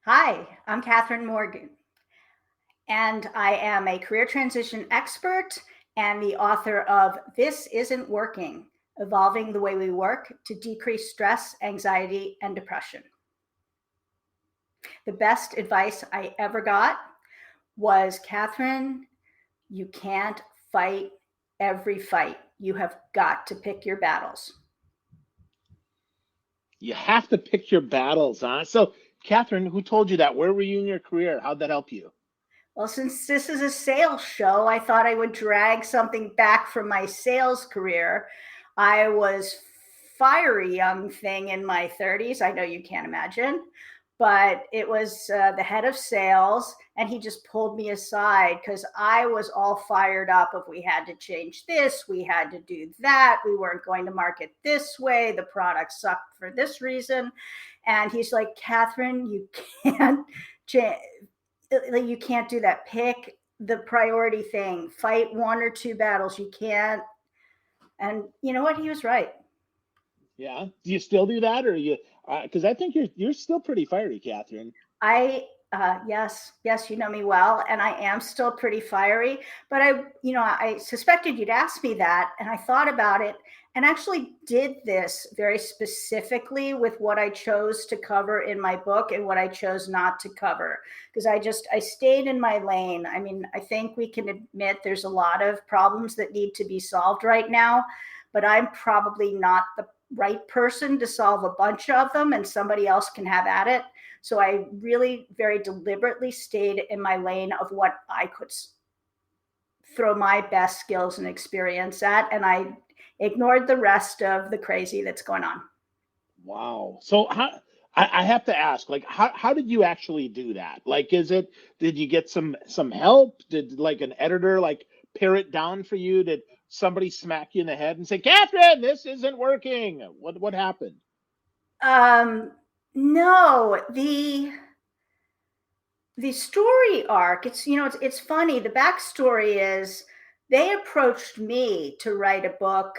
Hi, I'm Catherine Morgan, and I am a career transition expert and the author of This Isn't Working: Evolving the Way We Work to Decrease Stress, Anxiety, and Depression. The best advice I ever got was, Catherine, you can't fight every fight. You have got to pick your battles. You have to pick your battles, huh? So, Catherine, who told you that? Where were you in your career? How'd that help you? Well, since this is a sales show, I thought I would drag something back from my sales career. I was fiery young thing in my 30s. I know you can't imagine, but it was the head of sales, and he just pulled me aside because I was all fired up. If we had to change this, we had to do that. We weren't going to market this way. The product sucked for this reason. And he's like, Catherine, you can't change, like, you can't do that. Pick the priority thing. Fight one or two battles. You can't. And you know what? He was right. Yeah. Do you still do that, or you? Because I think you're still pretty fiery, Catherine. Yes, you know me well, and I am still pretty fiery. But I suspected you'd ask me that, and I thought about it, and actually did this very specifically with what I chose to cover in my book and what I chose not to cover, because I stayed in my lane. I mean, I think we can admit there's a lot of problems that need to be solved right now, but I'm probably not the right person to solve a bunch of them, and somebody else can have at it. So I really very deliberately stayed in my lane of what I could throw my best skills and experience at. And I ignored the rest of the crazy that's going on. Wow. So I have to ask, like, how did you actually do that? Like, did you get some help? Did like an editor like pare it down for you? Did somebody smack you in the head and say, Catherine, this isn't working? What happened? No, the story arc, it's funny. The backstory is they approached me to write a book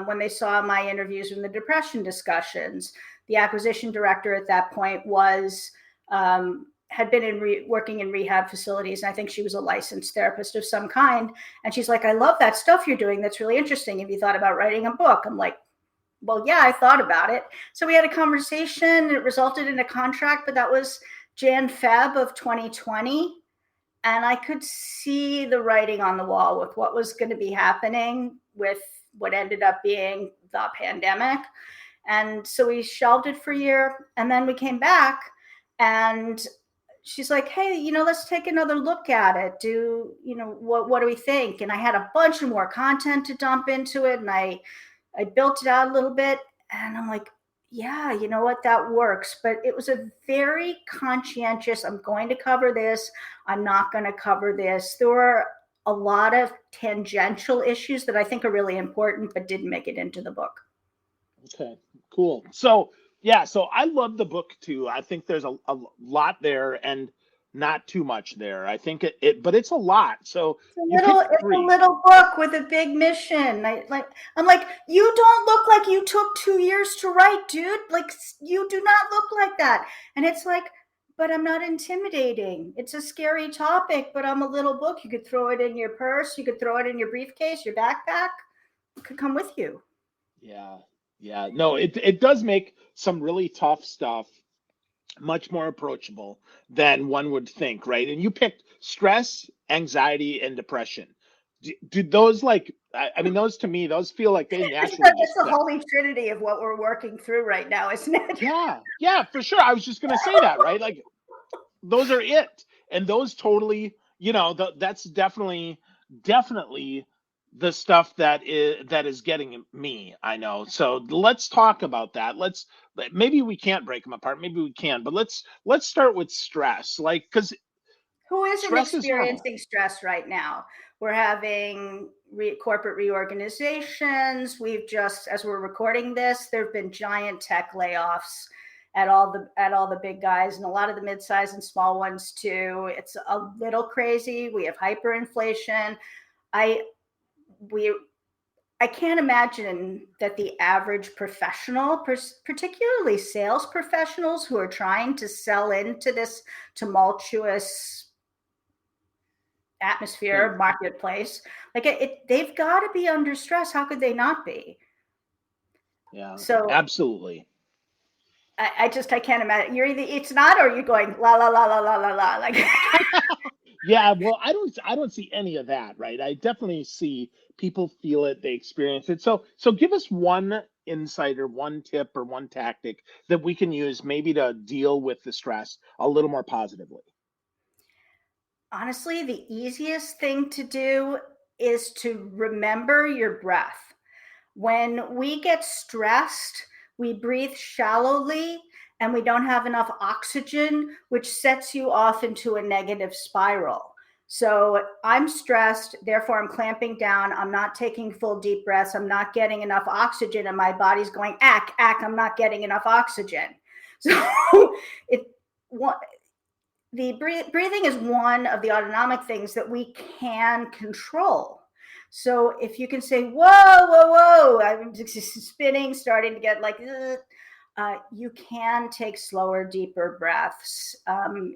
when they saw my interviews in the depression discussions. The acquisition director at that point was had been working in rehab facilities, and I think she was a licensed therapist of some kind. And she's like, I love that stuff you're doing, that's really interesting. Have you thought about writing a book? I'm like, well, yeah, I thought about it. So we had a conversation. It resulted in a contract, but that was Feb of 2020. And I could see the writing on the wall with what was going to be happening with what ended up being the pandemic. And so we shelved it for a year. And then we came back, and she's like, hey, let's take another look at it. What do we think? And I had a bunch of more content to dump into it. And I built it out a little bit, and I'm like, yeah, you know what, that works. But it was a very conscientious, I'm going to cover this, I'm not going to cover this. There were a lot of tangential issues that I think are really important but didn't make it into the book. Okay, cool. So yeah, so I love the book too. I think there's a lot there and not too much there. I think but it's a lot. So you picked It's a three. little book with a big mission. I'm like, you don't look like you took 2 years to write, dude. Like, you do not look like that. And it's like, but I'm not intimidating. It's a scary topic, but I'm a little book. You could throw it in your purse, you could throw it in your briefcase, your backpack. It could come with you. Yeah, yeah. No, it does make some really tough stuff much more approachable than one would think, right? And you picked stress, anxiety, and depression. Do those I mean, those to me, those feel like they naturally It's just the fit. holy trinity of what we're working through right now, isn't it? Yeah, yeah, for sure. I was just gonna say that, right? Like those are it, and those totally, that's definitely the stuff that is getting me. I know. So let's talk about that. Maybe we can't break them apart. Maybe we can, but let's start with stress, like because Who isn't stress is normal. experiencing stress right now? We're having corporate reorganizations. We've just, as we're recording this, there have been giant tech layoffs at all the big guys, and a lot of the mid-sized and small ones too. It's a little crazy. We have hyperinflation. I we I can't imagine that the average professional, particularly sales professionals who are trying to sell into this tumultuous atmosphere, marketplace, like they've got to be under stress. How could they not be? Yeah, So absolutely. I can't imagine. You're either it's not, or you're going la la la la la la la. Like Yeah, well, I don't see any of that, right? I definitely see people feel it, they experience it. So give us one insight or one tip or one tactic that we can use maybe to deal with the stress a little more positively. honestly, the easiest thing to do is to remember your breath. When we get stressed, we breathe shallowly and we don't have enough oxygen, which sets you off into a negative spiral. So I'm stressed, therefore I'm clamping down. I'm not taking full deep breaths. I'm not getting enough oxygen, and my body's going, I'm not getting enough oxygen. So it the breathing is one of the autonomic things that we can control. So if you can say, whoa, whoa, whoa, I'm spinning, starting to get like, you can take slower, deeper breaths.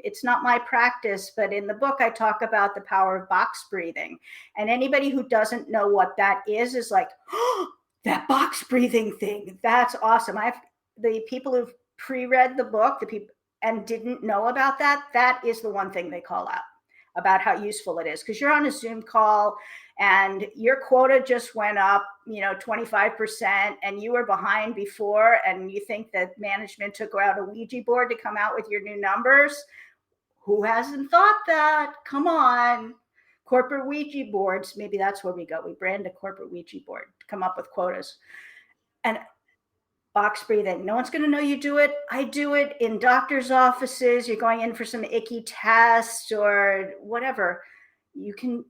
It's not my practice, but in the book, I talk about the power of box breathing. And anybody who doesn't know what that is like, oh, that box breathing thing, that's awesome. I've the people who've pre-read the book, the people and didn't know about that, that is the one thing they call out about how useful it is. Because you're on a Zoom call and your quota just went up, 25%, and you were behind before, and you think that management took out a Ouija board to come out with your new numbers. Who hasn't thought that? Come on. Corporate Ouija boards, maybe that's where we go. We brand a corporate Ouija board to come up with quotas. And box breathing. No one's going to know you do it. I do it in doctor's offices. You're going in for some icky test or whatever. You can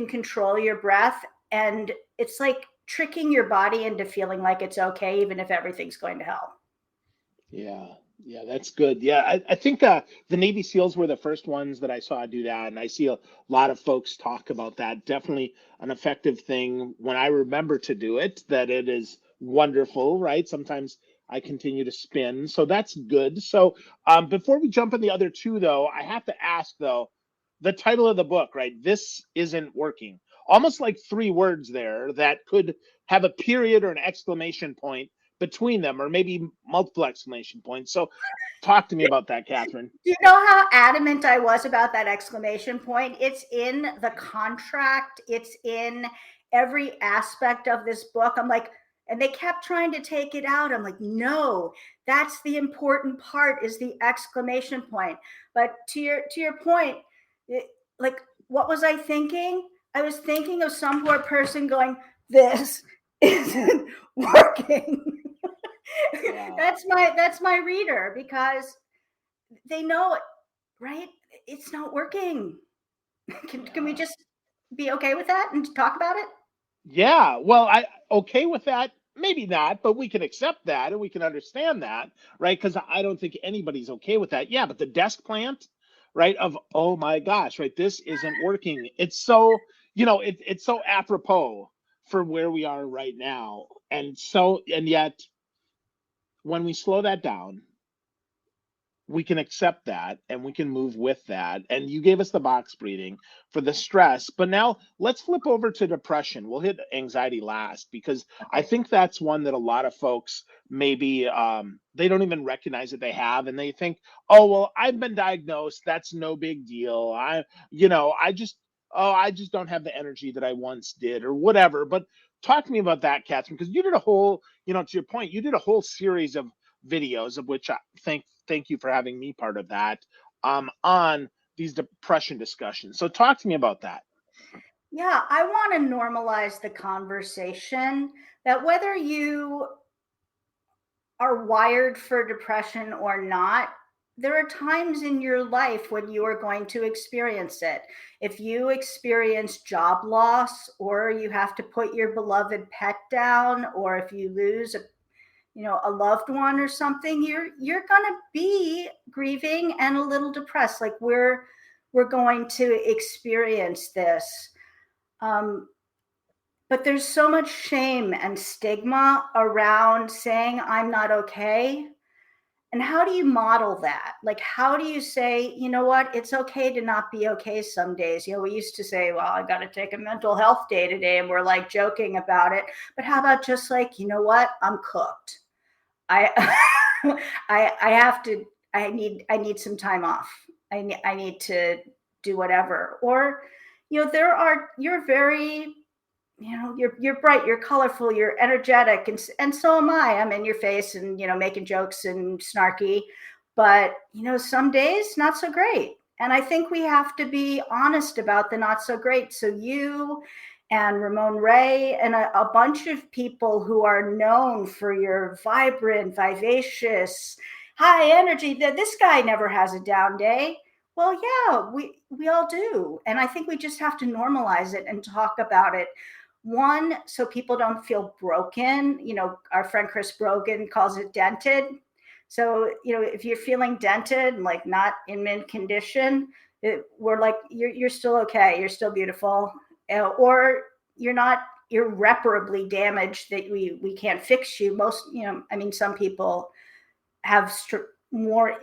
control your breath, and it's like tricking your body into feeling like it's okay, even if everything's going to hell. Yeah, yeah, that's good. Yeah, I think the Navy SEALs were the first ones that I saw do that, and I see a lot of folks talk about that. Definitely an effective thing when I remember to do it, that it is wonderful, right? Sometimes I continue to spin, so that's good. So before we jump in the other two, though, I have to ask, though, the title of the book, right? This isn't working. Almost like three words there that could have a period or an exclamation point between them, or maybe multiple exclamation points. So talk to me about that, Catherine. Do you know how adamant I was about that exclamation point? It's in the contract, it's in every aspect of this book. I'm like, and they kept trying to take it out. I'm like, no, that's the important part, is the exclamation point. But to your point, like, what was I thinking? I was thinking of some poor person going, this isn't working. Yeah. That's my reader, because they know it, right? It's not working. Can we just be okay with that and talk about it? Yeah, well, I okay with that. Maybe not, but we can accept that and we can understand that, right? Because I don't think anybody's okay with that. Yeah, but the desk plant, right? Of oh my gosh, right? This isn't working. It's so, it's so apropos for where we are right now. And yet when we slow that down, we can accept that and we can move with that. And you gave us the box breathing for the stress, but now let's flip over to depression. We'll hit anxiety last, because I Okay. think that's one that a lot of folks maybe they don't even recognize that they have, and they think, oh well, I've been diagnosed, that's no big deal. I just don't have the energy that I once did, or whatever. But talk to me about that, Catherine, because you did a whole, to your point, you did a whole series of videos, of which I thank you for having me part of that, on these depression discussions. So talk to me about that. Yeah, I want to normalize the conversation that whether you are wired for depression or not, there are times in your life when you are going to experience it. If you experience job loss, or you have to put your beloved pet down, or if you lose a loved one or something, you're going to be grieving and a little depressed. Like we're going to experience this. um But there's so much shame and stigma around saying I'm not okay. And how do you model that? Like, how do you say, you know what, it's okay to not be okay some days? We used to say, well, I got to take a mental health day today, and we're like joking about it. But how about just like, you know what, I'm cooked. I, I have to. I need some time off. I need to do whatever. Or, you're very, you're bright, you're colorful, you're energetic, and so am I. I'm in your face and making jokes and snarky, but some days not so great. And I think we have to be honest about the not so great. So you and Ramon Ray and a bunch of people who are known for your vibrant, vivacious, high energy, that this guy never has a down day. Well, yeah, we all do. And I think we just have to normalize it and talk about it. One, so people don't feel broken. Our friend Chris Brogan calls it dented. So, if you're feeling dented and like not in mint condition, we're like, you're still okay. You're still beautiful. Or you're not irreparably damaged that we can't fix you. Some people have more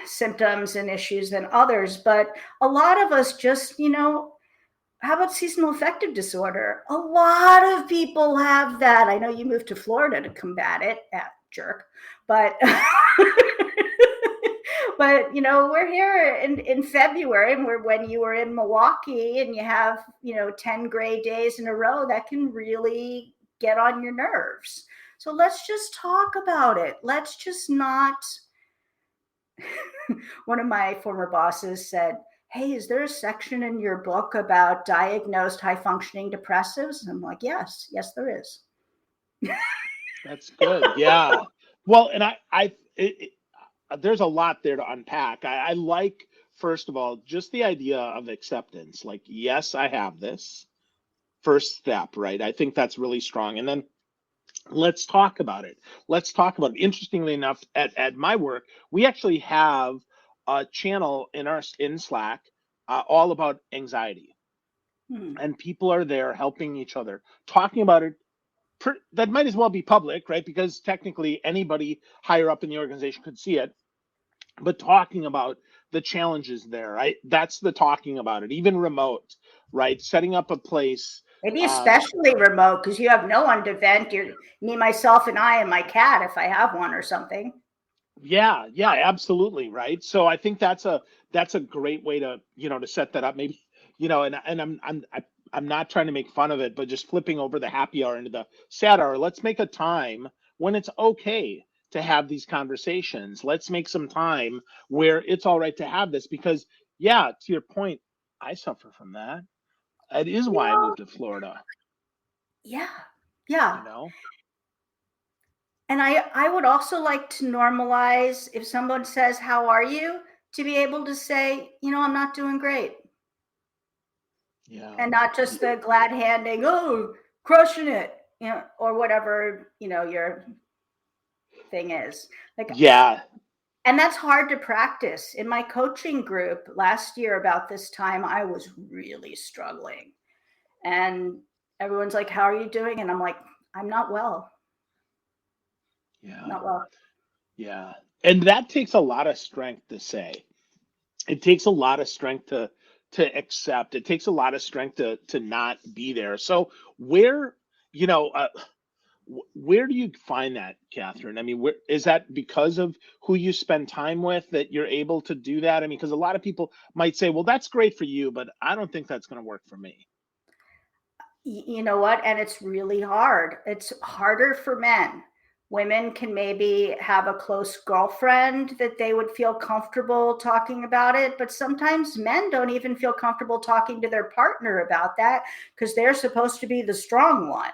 symptoms and issues than others, but a lot of us just, how about seasonal affective disorder? A lot of people have that. I know you moved to Florida to combat it, jerk, but but we're here in February, and when you were in Milwaukee and you have 10 gray days in a row, that can really get on your nerves. So let's just talk about it. Let's just not. One of my former bosses said, hey, is there a section in your book about diagnosed high functioning depressives? And I'm like, yes, there is. That's good. Yeah. Well, and there's a lot there to unpack. I like, first of all, just the idea of acceptance. Like, yes, I have this. First step, right? I think that's really strong. And then let's talk about it. Interestingly enough, at my work, we actually have a channel in Slack all about anxiety. And people are there helping each other, talking about it. That might as well be public, right? Because technically anybody higher up in the organization could see it, but talking about the challenges there, right? That's the talking about it, even remote, right? Setting up a place. Maybe especially remote, because you have no one to vent. Me, myself, and I, and my cat, if I have one or something. Yeah, absolutely, right. So I think that's a great way to to set that up. Maybe and I'm not trying to make fun of it, but just flipping over the happy hour into the sad hour. Let's make a time when it's okay to have these conversations. Let's make some time where it's all right to have this, because yeah, to your point, I suffer from that. It is why I moved to Florida. Yeah. And I would also like to normalize, if someone says, how are you, to be able to say, I'm not doing great. Yeah. And not just the glad handing, oh, crushing it, or whatever, your thing is. Like, yeah. And that's hard to practice. In my coaching group last year about this time, I was really struggling. And everyone's like, how are you doing? And I'm like, I'm not well. Yeah. Not well. Yeah. And that takes a lot of strength to say. It takes a lot of strength to accept. It takes a lot of strength to not be there. So where where do you find that, Catherine? I mean, is that because of who you spend time with that you're able to do that? I mean, because a lot of people might say, well, that's great for you, but I don't think that's going to work for me. You know what? And it's really hard. It's harder for men. Women can maybe have a close girlfriend that they would feel comfortable talking about it, but sometimes men don't even feel comfortable talking to their partner about that because they're supposed to be the strong one.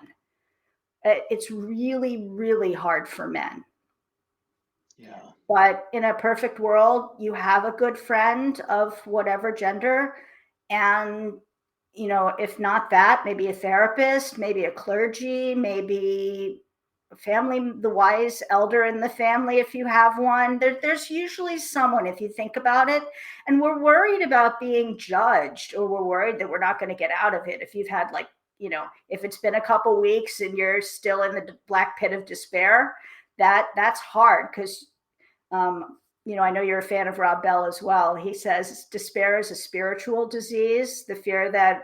It's really, really hard for men. Yeah. But in a perfect world, you have a good friend of whatever gender, and if not that, maybe a therapist, maybe a clergy, maybe a family, the wise elder in the family, if you have one. There's usually someone, if you think about it. And we're worried about being judged, or we're worried that we're not going to get out of it. If you've had like if it's been a couple weeks and you're still in the black pit of despair, that's hard because, I know you're a fan of Rob Bell as well. He says despair is a spiritual disease, the fear that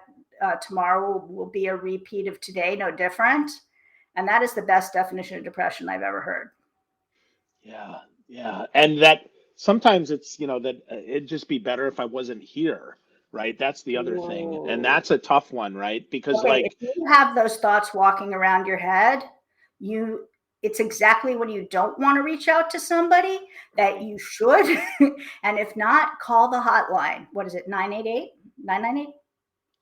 tomorrow will be a repeat of today, no different. And that is the best definition of depression I've ever heard. Yeah, yeah. And that sometimes it's, that it'd just be better if I wasn't here, right? That's the other thing. And Whoa. that's a tough one, right? Because Okay, if you have those thoughts walking around your head, it's exactly when you don't want to reach out to somebody that you should. And if not, call the hotline. What is it? 988? 998?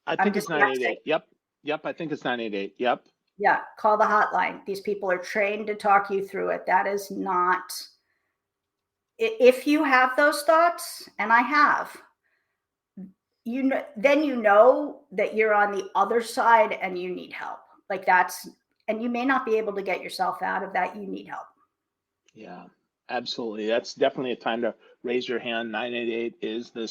I I'm think it's dyslexic. 988. Yep. Yep. I think it's 988. Yep. Yeah, call the hotline. These people are trained to talk you through it. That is not, if you have those thoughts, and I have, then you know that you're on the other side and you need help. And you may not be able to get yourself out of that. You need help. Yeah, absolutely. That's definitely a time to raise your hand. 988 is the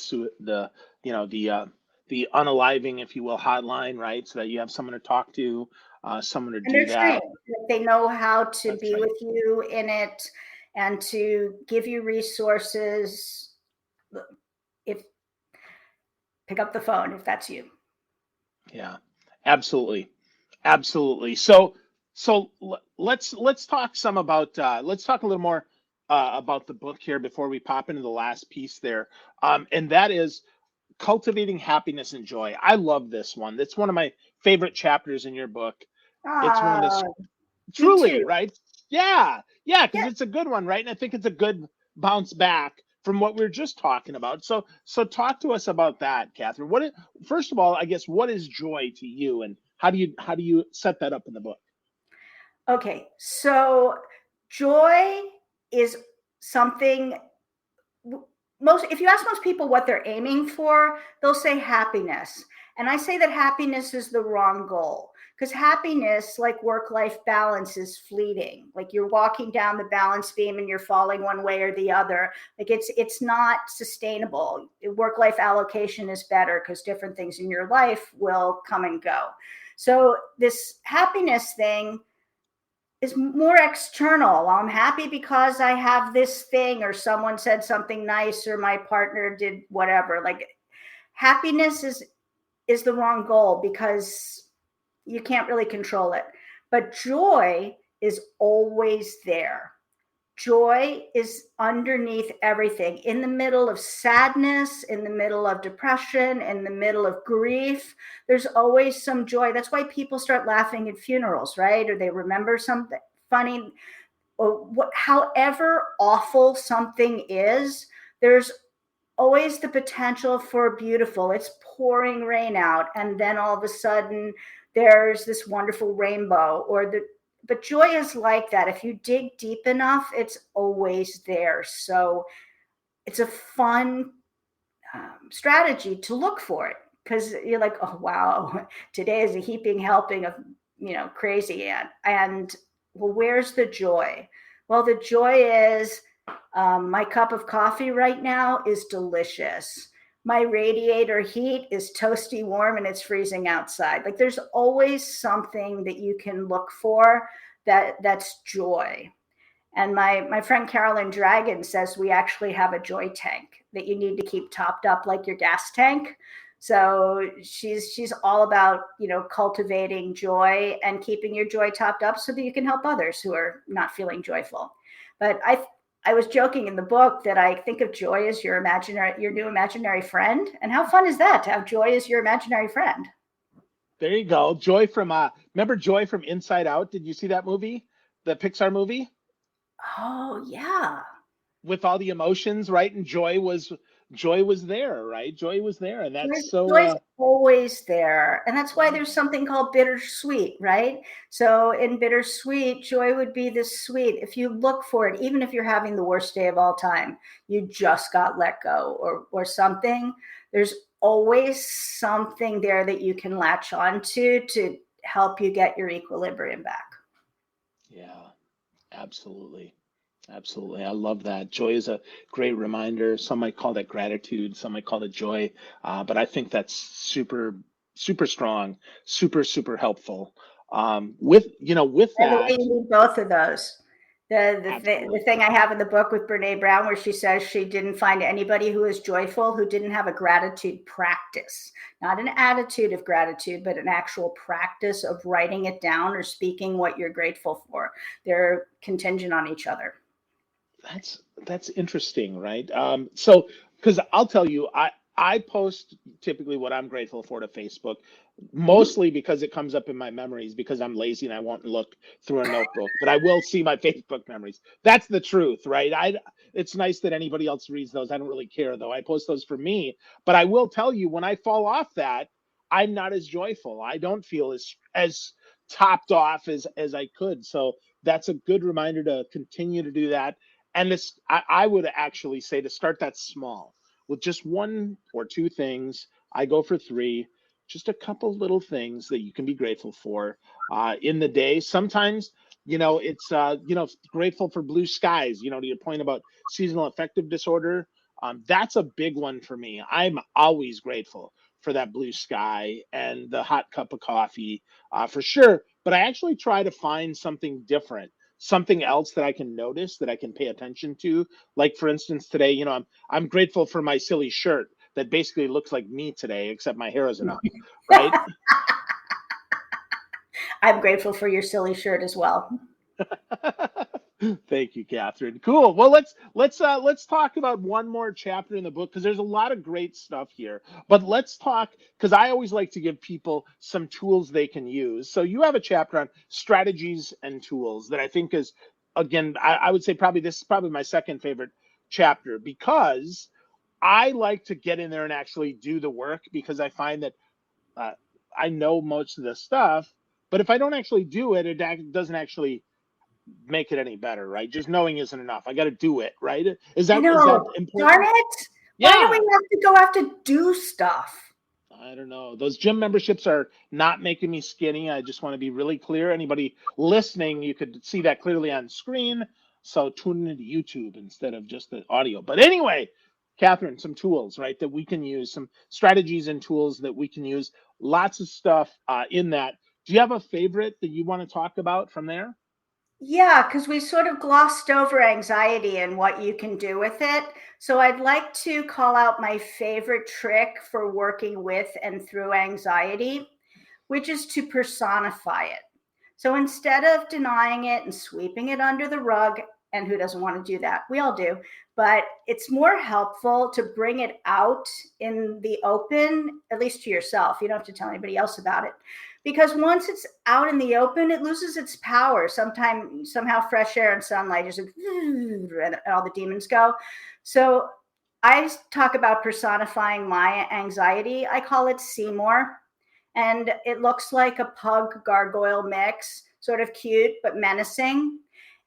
unaliving, if you will, hotline, right? So that you have someone to talk to, someone to And do they're that. trained. They know how to That's be right. with you in it and to give you resources. If pick up the phone if that's you. Yeah, absolutely. Absolutely. So let's talk some about let's talk a little more about the book here before we pop into the last piece there. And that is cultivating happiness and joy. I love this one. That's one of my favorite chapters in your book. It's one of the Ah, me truly, too. right? Yeah, yeah, because Yeah. it's a good one, right? And I think it's a good bounce back from what we were just talking about. So talk to us about that, Catherine. First of all, I guess, what is joy to you, and how do you set that up in the book? Okay. So joy is something most if you ask most people what they're aiming for, they'll say happiness. And I say that happiness is the wrong goal because happiness, like work life balance, is fleeting. Like you're walking down the balance beam and you're falling one way or the other. Like it's not sustainable. Work life allocation is better because different things in your life will come and go. So this happiness thing is more external. I'm happy because I have this thing, or someone said something nice, or my partner did whatever. Like happiness is the wrong goal because you can't really control it. But joy is always there. Joy is underneath everything. In the middle of sadness, in the middle of depression, in the middle of grief, there's always some joy. That's why people start laughing at funerals, right? Or they remember something funny, or however awful something is, there's always the potential for beautiful. It's pouring rain out, and then all of a sudden there's this wonderful rainbow. But joy is like that. If you dig deep enough, it's always there. So it's a fun strategy to look for it because you're like, oh wow, today is a heaping helping of crazy and well, where's the joy? Well, the joy is my cup of coffee right now is delicious. My radiator heat is toasty warm and it's freezing outside. Like there's always something that you can look for that's joy. And my friend Carolyn Dragon says we actually have a joy tank that you need to keep topped up like your gas tank. So she's all about cultivating joy and keeping your joy topped up so that you can help others who are not feeling joyful. But I was joking in the book that I think of joy as your new imaginary friend. And how fun is that to have joy as your imaginary friend? There you go. Joy from remember Joy from Inside Out? Did you see that movie? The Pixar movie Oh yeah. with all the emotions, right? And joy was there, right? Joy was there, and that's so Joy's always there. And that's why there's something called bittersweet, right? So in bittersweet, joy would be this sweet. If you look for it, even if you're having the worst day of all time, you just got let go or something, there's always something there that you can latch onto to help you get your equilibrium back. yeah, absolutely. Absolutely. I love that. Joy is a great reminder. Some might call that gratitude, some might call it joy. But I think that's super, super strong, super helpful. With I that, believe in both of those. The absolutely. thing I have in the book with Brene Brown, where she says she didn't find anybody who is joyful who didn't have a gratitude practice, not an attitude of gratitude, but an actual practice of writing it down or speaking what you're grateful for. They're contingent on each other. That's interesting, right? So because I'll tell you, I post typically what I'm grateful for to Facebook, Mhm. mostly because it comes up in my memories because I'm lazy and I won't look through a notebook, but I will see my Facebook memories. That's the truth, right? It's nice that anybody else reads those. I don't really care though. I post those for me, but I will tell you when I fall off that, I'm not as joyful. I don't feel as topped off as I could. So that's a good reminder to continue to do that. And I would actually say to start that small with just one or two things. I go for three, just a couple little things that you can be grateful for in the day. Sometimes, it's, grateful for blue skies, to your point about seasonal affective disorder. That's a big one for me. I'm always grateful for that blue sky and the hot cup of coffee for sure. But I actually try to find something different, something else that I can notice, that I can pay attention to. Like for instance, today, I'm grateful for my silly shirt that basically looks like me today, except my hair isn't up, right? I'm grateful for your silly shirt as well. Thank you, Catherine. Cool. Well, let's talk about one more chapter in the book because there's a lot of great stuff here. But let's talk because I always like to give people some tools they can use. So you have a chapter on strategies and tools that I think is, again, I would say probably this is probably my second favorite chapter because I like to get in there and actually do the work because I find that uh, I know most of the stuff, but if I don't actually do it, it doesn't actually make it any better, right? Just knowing isn't enough. I got to do it, right? I Is that know. Darn important? it. Why do we Yeah. have to go have to do stuff? I don't know. Those gym memberships are not making me skinny. I just want to be really clear. Anybody listening, you could see that clearly on screen. So tune into YouTube instead of just the audio. But anyway, Catherine, some tools, right, that we can use, some strategies and tools that we can use. Lots of stuff in that. Do you have a favorite that you want to talk about from there? Yeah, because we sort of glossed over anxiety and what you can do with it. So I'd like to call out my favorite trick for working with and through anxiety, which is to personify it. So instead of denying it and sweeping it under the rug, and who doesn't want to do that? We all do. But it's more helpful to bring it out in the open, at least to yourself. You don't have to tell anybody else about it. Because once it's out in the open, it loses its power. Sometimes, somehow, fresh air and sunlight just and all the demons go. So I talk about personifying my anxiety. I call it Seymour, and it looks like a pug gargoyle mix, sort of cute but menacing.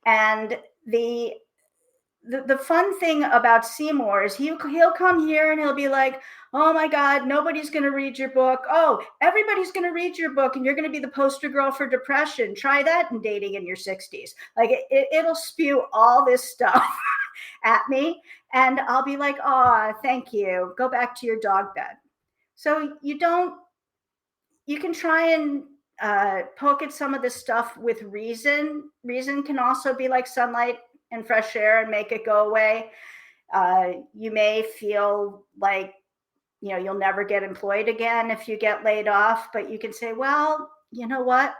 And the fun thing about Seymour is he'll come here and he'll be like, "Oh my God, nobody's going to read your book. Oh, everybody's going to read your book, and you're going to be the poster girl for depression. Try that in dating in your 60s." Like it'll spew all this stuff at me, and I'll be like, "Oh, thank you. Go back to your dog bed." So you can try and poke at some of this stuff with reason. Reason can also be like sunlight and fresh air and make it go away. You may feel like you'll never get employed again if you get laid off, but you can say, well, you know what?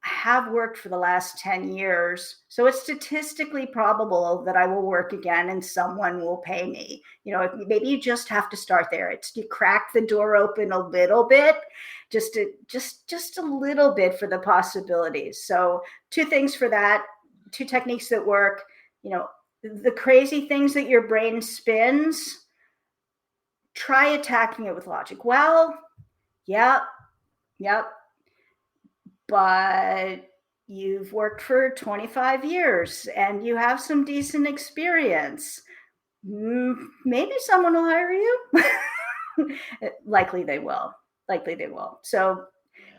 I have worked for the last 10 years. So it's statistically probable that I will work again and someone will pay me. Maybe you just have to start there. It's you crack the door open a little bit, just a little bit for the possibilities. So two things for that, two techniques that work. The crazy things that your brain spins, try attacking it with logic. Well, yep, yep, but you've worked for 25 years and you have some decent experience. Maybe someone will hire you. Likely they will. So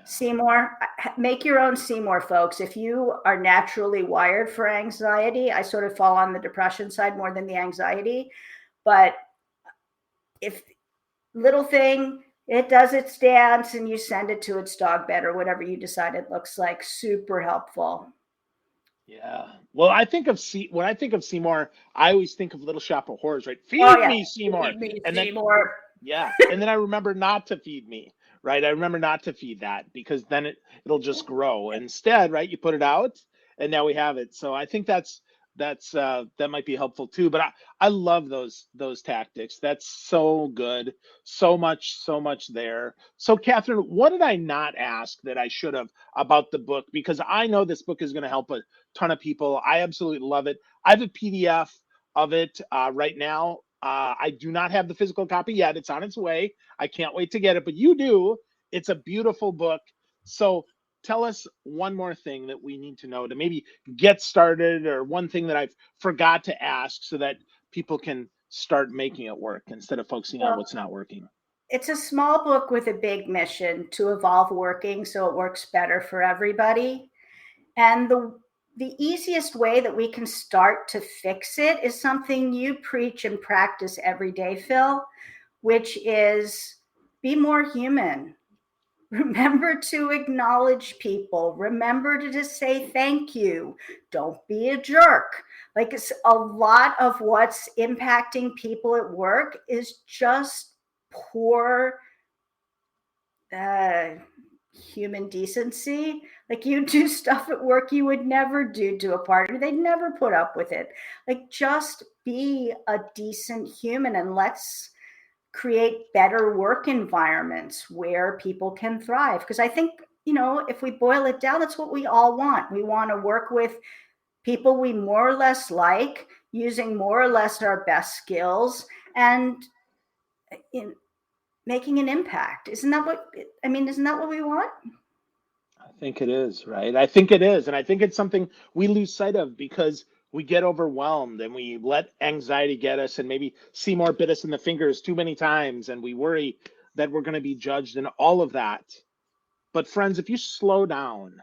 Seymour, make your own Seymour, folks. If you are naturally wired for anxiety, I sort of fall on the depression side more than the anxiety. But if little thing, It does its dance and you send it to its dog bed or whatever you decide it looks like. Super helpful. Yeah. Well, when I think of Seymour, I always think of Little Shop of Horrors, right? Oh Feed yeah. me, Seymour. Feed me, And then Seymour. yeah, and then I remember not to feed me, right? I remember not to feed that because then it'll just grow. Instead, right, you put it out and now we have it. So I think that might be helpful too. But I love those tactics. That's so good. So much there. So Catherine, what did I not ask that I should have about the book? Because I know this book is going to help a ton of people. I absolutely love it. I have a PDF of it right now. I do not have the physical copy yet. It's on its way. I can't wait to get it, but you do. It's a beautiful book. So tell us one more thing that we need to know to maybe get started, or one thing that I've forgot to ask so that people can start making it work instead of focusing on Well, what's not working. it's a small book with a big mission to evolve working so it works better for everybody. And the easiest way that we can start to fix it is something you preach and practice every day, Phil, which is be more human. Remember to acknowledge people. Remember to just say thank you. Don't be a jerk. Like, it's a lot of what's impacting people at work is just poor uh, human decency. Like, you do stuff at work you would never do to a partner. They'd never put up with it. Like, just be a decent human and let's create better work environments where people can thrive. Because I think, if we boil it down, that's what we all want. We want to work with people we more or less like, using more or less our best skills, and in making an impact. Isn't that what we want? I think it is, right? I think it is. And I think it's something we lose sight of because we get overwhelmed and we let anxiety get us, and maybe Seymour bit us in the fingers too many times and we worry that we're going to be judged and all of that. But friends, if you slow down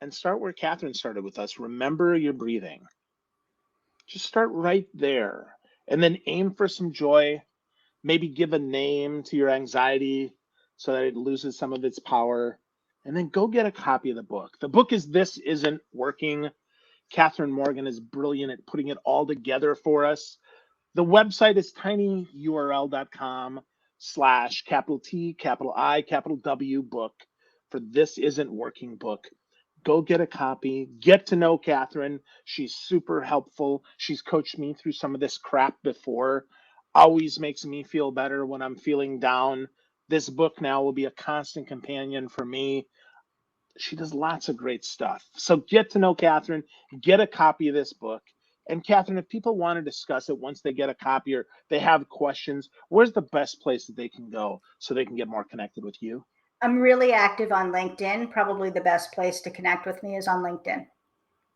and start where Catherine started with us, remember your breathing. Just start right there and then aim for some joy. Maybe give a name to your anxiety so that it loses some of its power. And then go get a copy of the book. The book is This Isn't Working. Catherine Morgan is brilliant at putting it all together for us. The website is tinyurl.com/capital T, capital I, capital W book for This Isn't Working book. Go get a copy. Get to know Catherine. She's super helpful. She's coached me through some of this crap before. Always makes me feel better when I'm feeling down. This book now will be a constant companion for me. She does lots of great stuff. So get to know Catherine, get a copy of this book. And Catherine, if people want to discuss it once they get a copy or they have questions, where's the best place that they can go so they can get more connected with you? I'm really active on LinkedIn. Probably the best place to connect with me is on LinkedIn.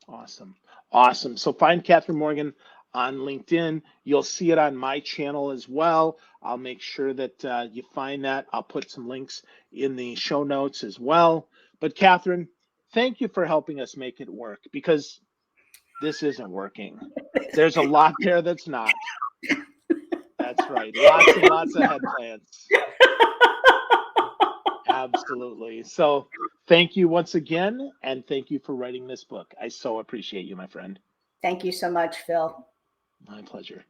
Awesome. Awesome. So find Catherine Morgan on LinkedIn. You'll see it on my channel as well. I'll make sure that you find that. I'll put some links in the show notes as well. But Catherine, thank you for helping us make it work, because this isn't working. There's a lot there that's not. That's right. Lots and lots of head plans. Absolutely. So thank you once again, and thank you for writing this book. I so appreciate you, my friend. Thank you so much, Phil. My pleasure.